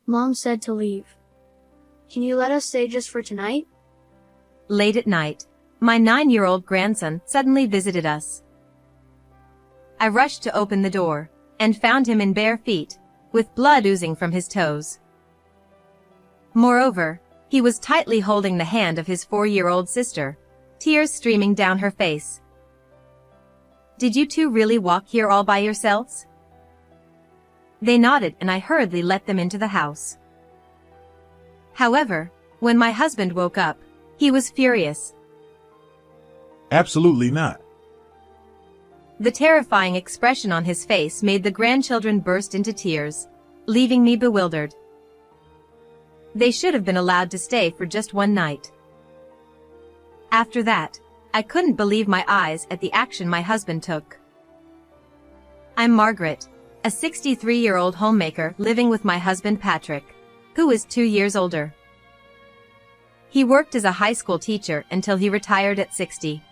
Mom said to leave. Can you let us stay just for tonight? Late at night, my 9-year-old grandson suddenly visited us. I rushed to open the door, and found him in bare feet, with blood oozing from his toes. Moreover, he was tightly holding the hand of his 4-year-old sister, tears streaming down her face. "Did you two really walk here all by yourselves?" They nodded, and I hurriedly let them into the house. However, when my husband woke up, he was furious. Absolutely not. The terrifying expression on his face made the grandchildren burst into tears, leaving me bewildered. They should have been allowed to stay for just one night. After that, I couldn't believe my eyes at the action my husband took. I'm Margaret, a 63-year-old homemaker living with my husband Patrick, who is 2 years older. He worked as a high school teacher until he retired at 60.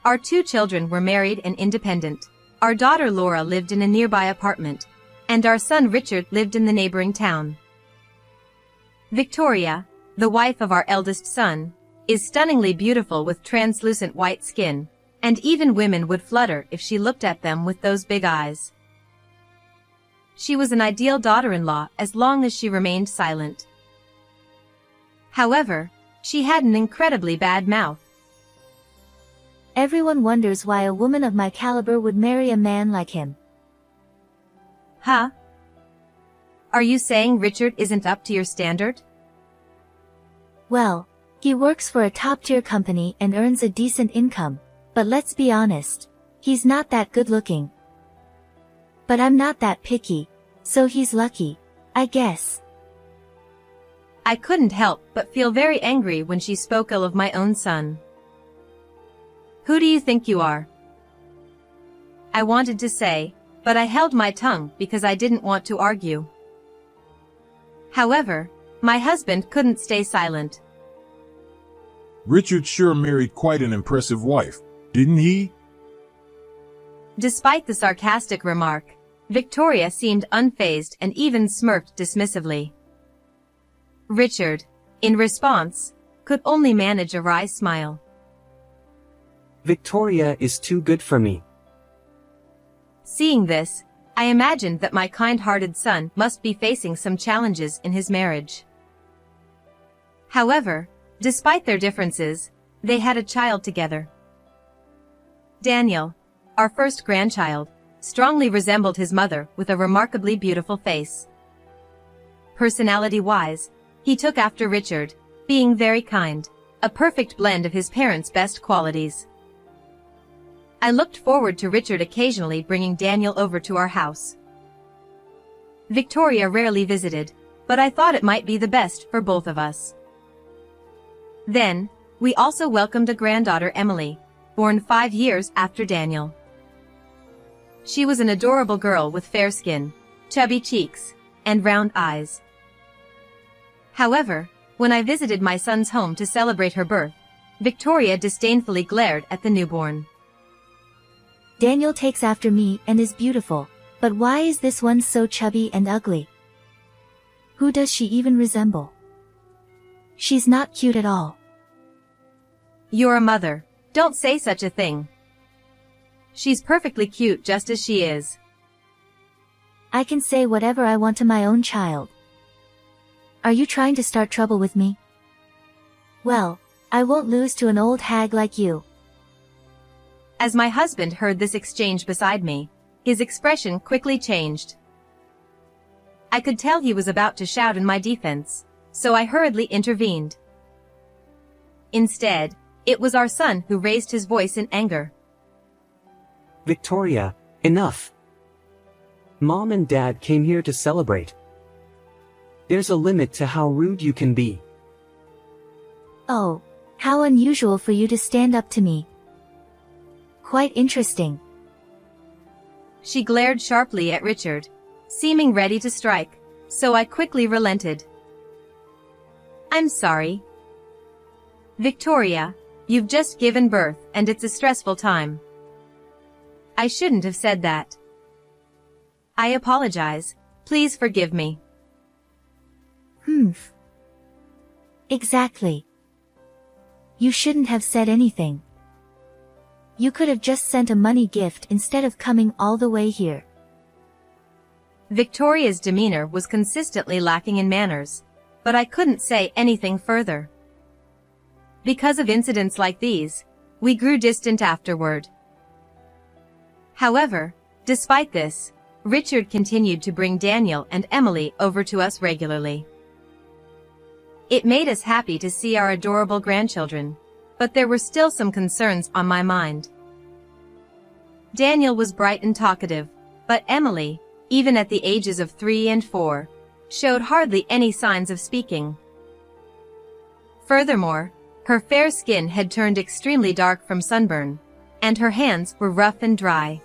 Our 2 children were married and independent. Our daughter Laura lived in a nearby apartment, and our son Richard lived in the neighboring town. Victoria, the wife of our eldest son, is stunningly beautiful with translucent white skin, and even women would flutter if she looked at them with those big eyes. She was an ideal daughter-in-law as long as she remained silent. However, she had an incredibly bad mouth. Everyone wonders why a woman of my caliber would marry a man like him. Huh? Are you saying Richard isn't up to your standard? Well, he works for a top-tier company and earns a decent income, but let's be honest, he's not that good-looking. But I'm not that picky, so he's lucky, I guess. I couldn't help but feel very angry when she spoke ill of my own son. Who do you think you are? I wanted to say, but I held my tongue because I didn't want to argue. However, my husband couldn't stay silent. Richard sure married quite an impressive wife, didn't he? Despite the sarcastic remark, Victoria seemed unfazed and even smirked dismissively. Richard, in response, could only manage a wry smile. Victoria is too good for me. Seeing this, I imagined that my kind-hearted son must be facing some challenges in his marriage. However, despite their differences, they had a child together. Daniel, our first grandchild, strongly resembled his mother with a remarkably beautiful face. Personality-wise, he took after Richard, being very kind, a perfect blend of his parents' best qualities. I looked forward to Richard occasionally bringing Daniel over to our house. Victoria rarely visited, but I thought it might be the best for both of us. Then, we also welcomed a granddaughter, Emily, born 5 years after Daniel. She was an adorable girl with fair skin, chubby cheeks, and round eyes. However, when I visited my son's home to celebrate her birth, Victoria disdainfully glared at the newborn. Daniel takes after me and is beautiful, but why is this one so chubby and ugly? Who does she even resemble? She's not cute at all. You're a mother, don't say such a thing. She's perfectly cute just as she is. I can say whatever I want to my own child. Are you trying to start trouble with me? Well, I won't lose to an old hag like you. As my husband heard this exchange beside me, his expression quickly changed. I could tell he was about to shout in my defense, so I hurriedly intervened. Instead, it was our son who raised his voice in anger. Victoria, enough. Mom and Dad came here to celebrate. There's a limit to how rude you can be. Oh, how unusual for you to stand up to me. Quite interesting. She glared sharply at Richard, seeming ready to strike, so I quickly relented. I'm sorry. Victoria, you've just given birth and it's a stressful time. I shouldn't have said that. I apologize, please forgive me. Humph. Exactly. You shouldn't have said anything. You could have just sent a money gift instead of coming all the way here. Victoria's demeanor was consistently lacking in manners, but I couldn't say anything further. Because of incidents like these, we grew distant afterward. However, despite this, Richard continued to bring Daniel and Emily over to us regularly. It made us happy to see our adorable grandchildren, but there were still some concerns on my mind. Daniel was bright and talkative, but Emily, even at the ages of 3 and 4, showed hardly any signs of speaking. Furthermore, her fair skin had turned extremely dark from sunburn, and her hands were rough and dry.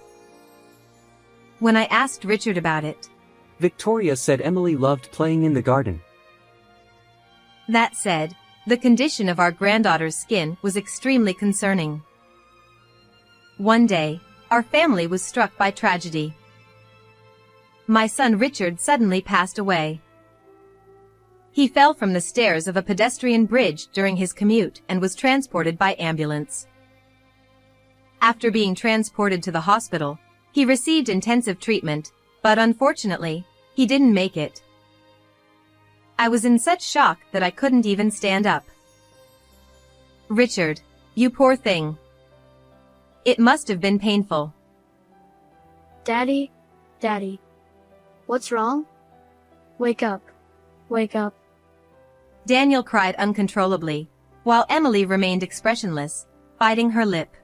When I asked Richard about it, Victoria said Emily loved playing in the garden. That said, the condition of our granddaughter's skin was extremely concerning. One day, our family was struck by tragedy. My son Richard suddenly passed away. He fell from the stairs of a pedestrian bridge during his commute and was transported by ambulance. After being transported to the hospital, he received intensive treatment, but unfortunately, he didn't make it. I was in such shock that I couldn't even stand up. Richard, you poor thing. It must have been painful. Daddy, Daddy. What's wrong? Wake up. Wake up. Daniel cried uncontrollably, while Emily remained expressionless, biting her lip.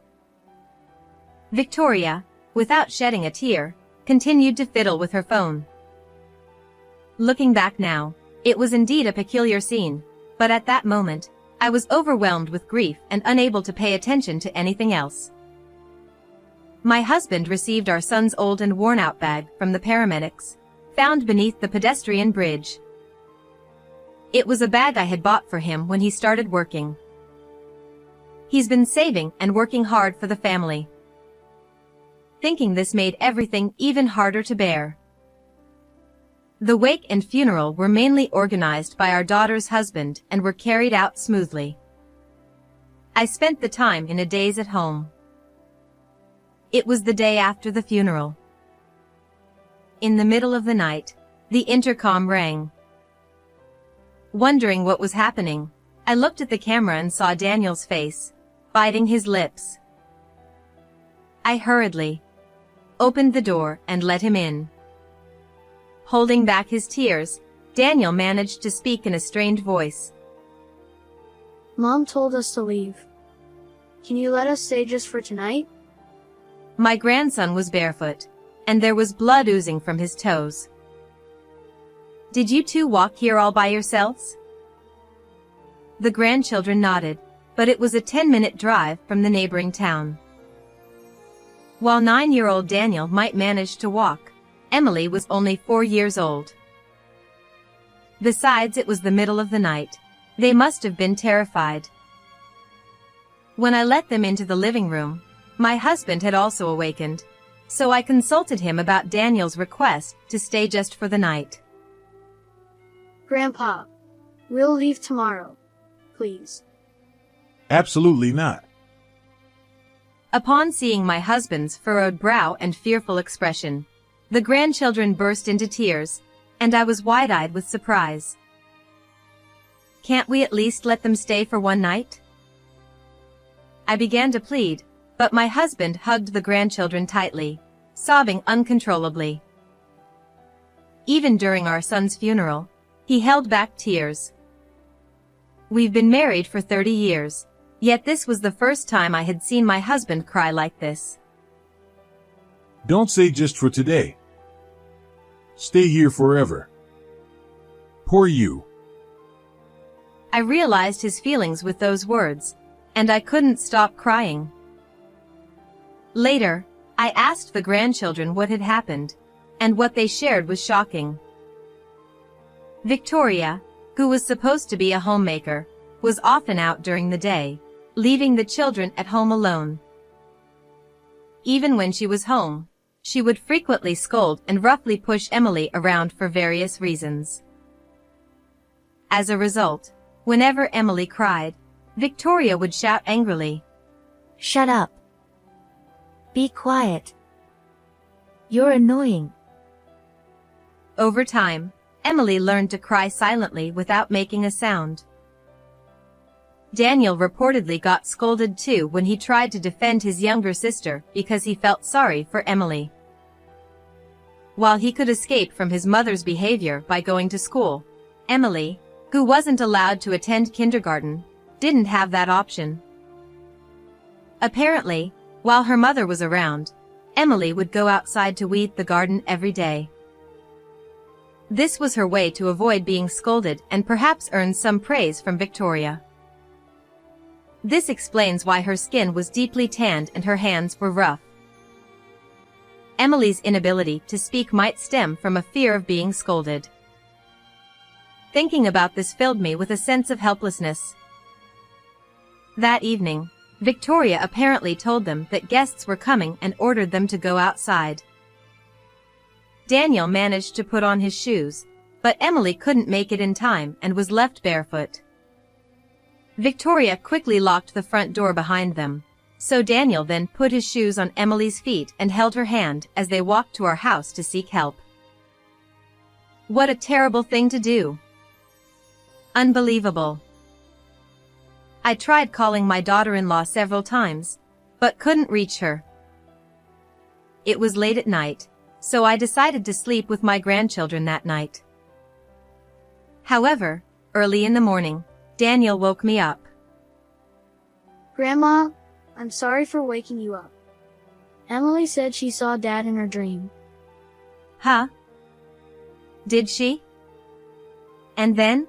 Victoria, without shedding a tear, continued to fiddle with her phone. Looking back now, it was indeed a peculiar scene, but at that moment, I was overwhelmed with grief and unable to pay attention to anything else. My husband received our son's old and worn-out bag from the paramedics, found beneath the pedestrian bridge. It was a bag I had bought for him when he started working. He's been saving and working hard for the family. Thinking this made everything even harder to bear. The wake and funeral were mainly organized by our daughter's husband and were carried out smoothly. I spent the time in a daze at home. It was the day after the funeral. In the middle of the night, the intercom rang. Wondering what was happening, I looked at the camera and saw Daniel's face, biting his lips. I hurriedly opened the door and let him in. Holding back his tears, Daniel managed to speak in a strained voice. Mom told us to leave. Can you let us stay just for tonight? My grandson was barefoot, and there was blood oozing from his toes. Did you two walk here all by yourselves? The grandchildren nodded, but it was a 10-minute drive from the neighboring town. While 9-year-old Daniel might manage to walk, Emily was only 4 years old. Besides, it was the middle of the night. They must have been terrified. When I let them into the living room, my husband had also awakened, so I consulted him about Daniel's request to stay just for the night. Grandpa, we'll leave tomorrow. Please. Absolutely not. Upon seeing my husband's furrowed brow and fearful expression, the grandchildren burst into tears, and I was wide-eyed with surprise. Can't we at least let them stay for one night? I began to plead, but my husband hugged the grandchildren tightly, sobbing uncontrollably. Even during our son's funeral, he held back tears. We've been married for 30 years, yet this was the first time I had seen my husband cry like this. Don't say just for today. Stay here forever. Poor you. I realized his feelings with those words, and I couldn't stop crying. Later, I asked the grandchildren what had happened, and what they shared was shocking. Victoria, who was supposed to be a homemaker, was often out during the day, leaving the children at home alone. Even when she was home, she would frequently scold and roughly push Emily around for various reasons. As a result, whenever Emily cried, Victoria would shout angrily, Shut up. Be quiet. You're annoying. Over time, Emily learned to cry silently without making a sound. Daniel reportedly got scolded too when he tried to defend his younger sister because he felt sorry for Emily. While he could escape from his mother's behavior by going to school, Emily, who wasn't allowed to attend kindergarten, didn't have that option. Apparently, while her mother was around, Emily would go outside to weed the garden every day. This was her way to avoid being scolded and perhaps earn some praise from Victoria. This explains why her skin was deeply tanned and her hands were rough. Emily's inability to speak might stem from a fear of being scolded. Thinking about this filled me with a sense of helplessness. That evening, Victoria apparently told them that guests were coming and ordered them to go outside. Daniel managed to put on his shoes, but Emily couldn't make it in time and was left barefoot. Victoria quickly locked the front door behind them, so Daniel then put his shoes on Emily's feet and held her hand as they walked to our house to seek help. What a terrible thing to do! Unbelievable. I tried calling my daughter-in-law several times, but couldn't reach her. It was late at night, so I decided to sleep with my grandchildren that night. However, early in the morning, Daniel woke me up. Grandma, I'm sorry for waking you up. Emily said she saw Dad in her dream. Huh? Did she? And then?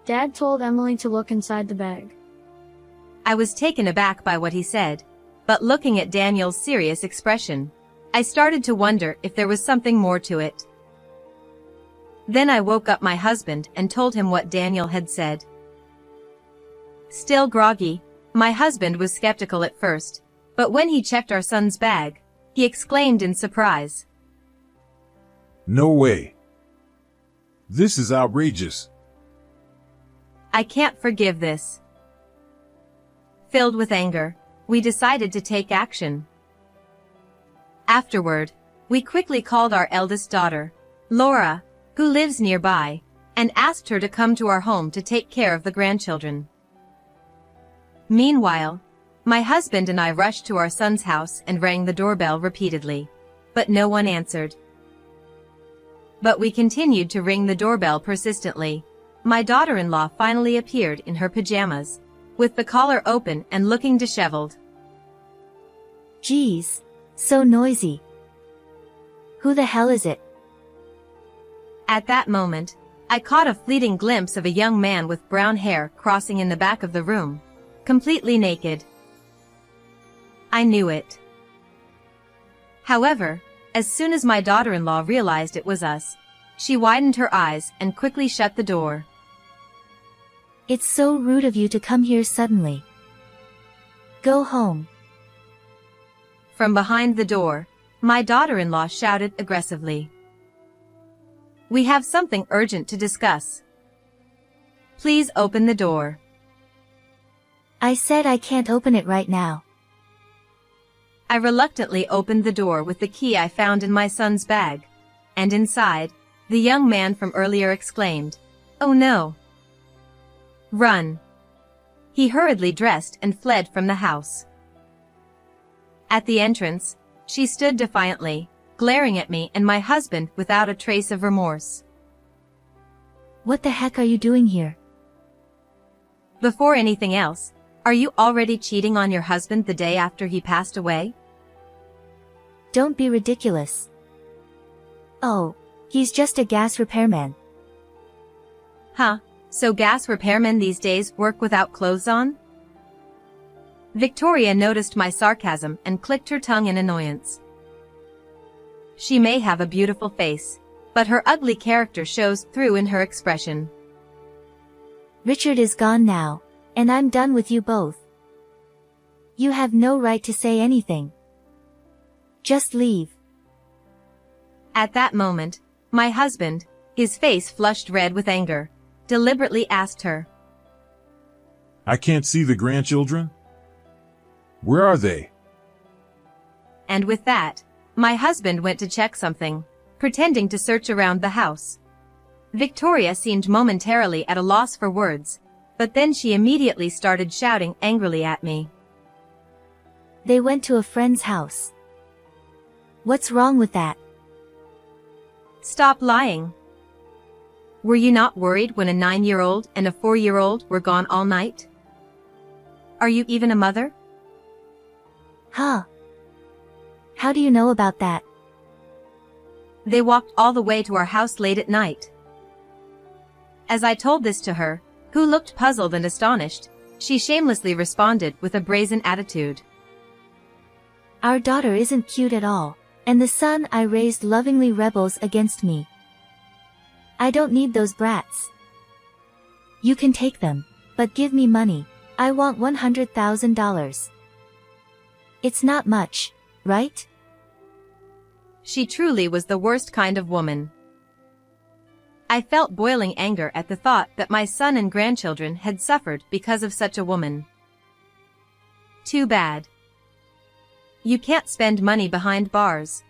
Dad told Emily to look inside the bag. I was taken aback by what he said, but looking at Daniel's serious expression, I started to wonder if there was something more to it. Then I woke up my husband and told him what Daniel had said. Still groggy, my husband was skeptical at first, but when he checked our son's bag, he exclaimed in surprise. No way. This is outrageous. I can't forgive this. Filled with anger, we decided to take action. Afterward, we quickly called our eldest daughter, Laura, who lives nearby, and asked her to come to our home to take care of the grandchildren. Meanwhile, my husband and I rushed to our son's house and rang the doorbell repeatedly, but no one answered. But we continued to ring the doorbell persistently. My daughter-in-law finally appeared in her pajamas, with the collar open and looking disheveled. Geez, so noisy. Who the hell is it? At that moment, I caught a fleeting glimpse of a young man with brown hair crossing in the back of the room, completely naked. I knew it. However, as soon as my daughter-in-law realized it was us, she widened her eyes and quickly shut the door. It's so rude of you to come here suddenly. Go home. From behind the door, my daughter-in-law shouted aggressively. We have something urgent to discuss. Please open the door. I said I can't open it right now. I reluctantly opened the door with the key I found in my son's bag, and inside, the young man from earlier exclaimed, "Oh no! Run!" He hurriedly dressed and fled from the house. At the entrance, she stood defiantly, glaring at me and my husband without a trace of remorse. What the heck are you doing here? Before anything else, are you already cheating on your husband the day after he passed away? Don't be ridiculous. Oh, he's just a gas repairman. Huh, so gas repairmen these days work without clothes on? Victoria noticed my sarcasm and clicked her tongue in annoyance. She may have a beautiful face, but her ugly character shows through in her expression. Richard is gone now, and I'm done with you both. You have no right to say anything. Just leave. At that moment, my husband, his face flushed red with anger, deliberately asked her. I can't see the grandchildren. Where are they? And with that, my husband went to check something, pretending to search around the house. Victoria seemed momentarily at a loss for words, but then she immediately started shouting angrily at me. They went to a friend's house. What's wrong with that? Stop lying. Were you not worried when a 9-year-old and a 4-year-old were gone all night? Are you even a mother? Huh. How do you know about that? They walked all the way to our house late at night. As I told this to her, who looked puzzled and astonished, she shamelessly responded with a brazen attitude. Our daughter isn't cute at all, and the son I raised lovingly rebels against me. I don't need those brats. You can take them, but give me money. I want $100,000. It's not much, right? She truly was the worst kind of woman. I felt boiling anger at the thought that my son and grandchildren had suffered because of such a woman. Too bad. You can't spend money behind bars.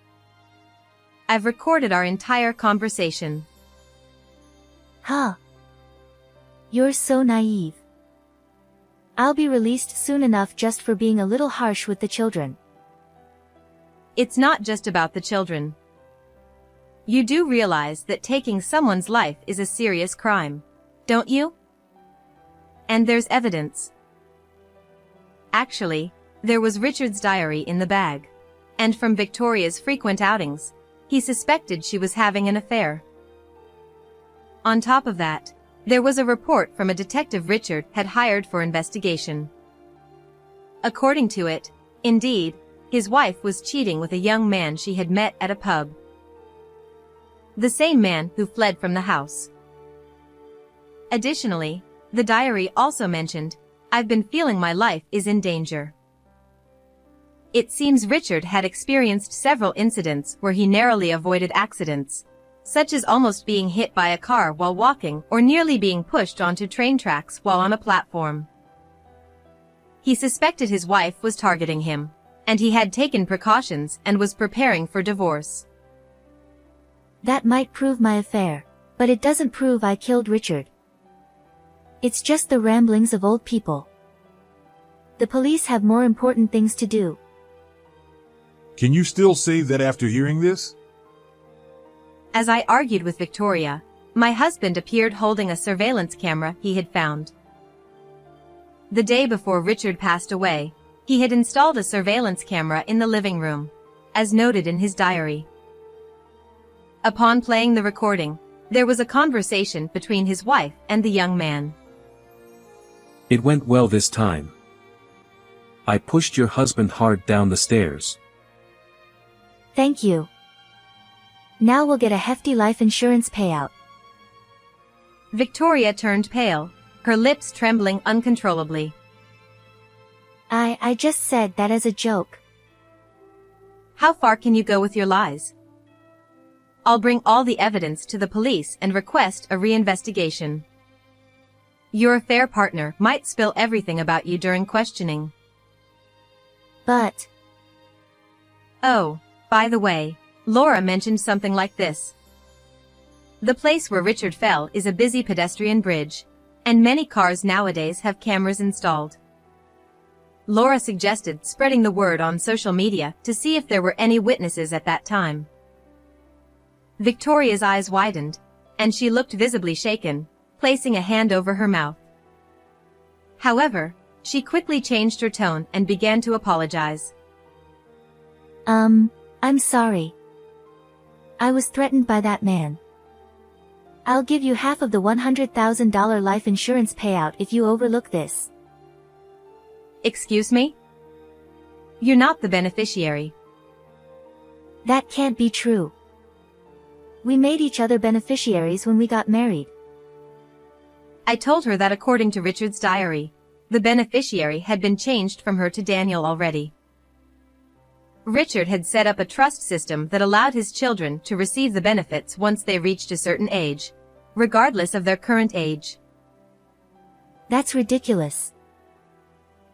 I've recorded our entire conversation. Huh. You're so naive. I'll be released soon enough just for being a little harsh with the children. It's not just about the children. You do realize that taking someone's life is a serious crime, don't you? And there's evidence. Actually, there was Richard's diary in the bag. And from Victoria's frequent outings, he suspected she was having an affair. On top of that, there was a report from a detective Richard had hired for investigation. According to it, indeed, his wife was cheating with a young man she had met at a pub. The same man who fled from the house. Additionally, the diary also mentioned, "I've been feeling my life is in danger." It seems Richard had experienced several incidents where he narrowly avoided accidents, such as almost being hit by a car while walking or nearly being pushed onto train tracks while on a platform. He suspected his wife was targeting him, and he had taken precautions and was preparing for divorce. That might prove my affair, but it doesn't prove I killed Richard. It's just the ramblings of old people. The police have more important things to do. Can you still say that after hearing this? As I argued with Victoria, my husband appeared holding a surveillance camera he had found. The day before Richard passed away, he had installed a surveillance camera in the living room, as noted in his diary. Upon playing the recording, there was a conversation between his wife and the young man. It went well this time. I pushed your husband hard down the stairs. Thank you. Now we'll get a hefty life insurance payout. Victoria turned pale, her lips trembling uncontrollably. I just said that as a joke. How far can you go with your lies? I'll bring all the evidence to the police and request a reinvestigation. Your affair partner might spill everything about you during questioning. But... Oh, by the way, Laura mentioned something like this. The place where Richard fell is a busy pedestrian bridge, and many cars nowadays have cameras installed. Laura suggested spreading the word on social media to see if there were any witnesses at that time. Victoria's eyes widened, and she looked visibly shaken, placing a hand over her mouth. However, she quickly changed her tone and began to apologize. I'm sorry. I was threatened by that man. I'll give you half of the $100,000 life insurance payout if you overlook this. Excuse me? You're not the beneficiary. That can't be true. We made each other beneficiaries when we got married. I told her that according to Richard's diary, the beneficiary had been changed from her to Daniel already. Richard had set up a trust system that allowed his children to receive the benefits once they reached a certain age, regardless of their current age. That's ridiculous.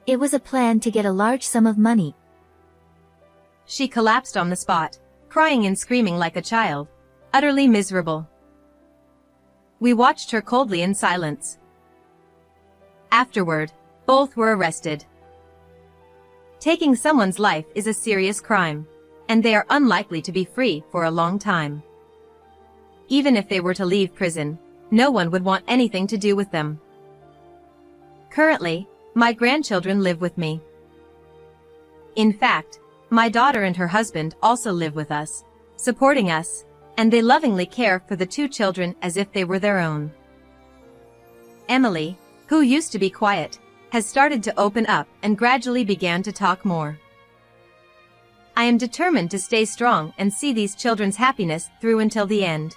It was a plan to get a large sum of money. She collapsed on the spot, crying and screaming like a child, utterly miserable. We watched her coldly in silence. Afterward, both were arrested. Taking someone's life is a serious crime, and they are unlikely to be free for a long time. Even if they were to leave prison, no one would want anything to do with them. Currently, my grandchildren live with me. In fact, my daughter and her husband also live with us, supporting us, and they lovingly care for the two children as if they were their own. Emily, who used to be quiet, has started to open up and gradually began to talk more. I am determined to stay strong and see these children's happiness through until the end.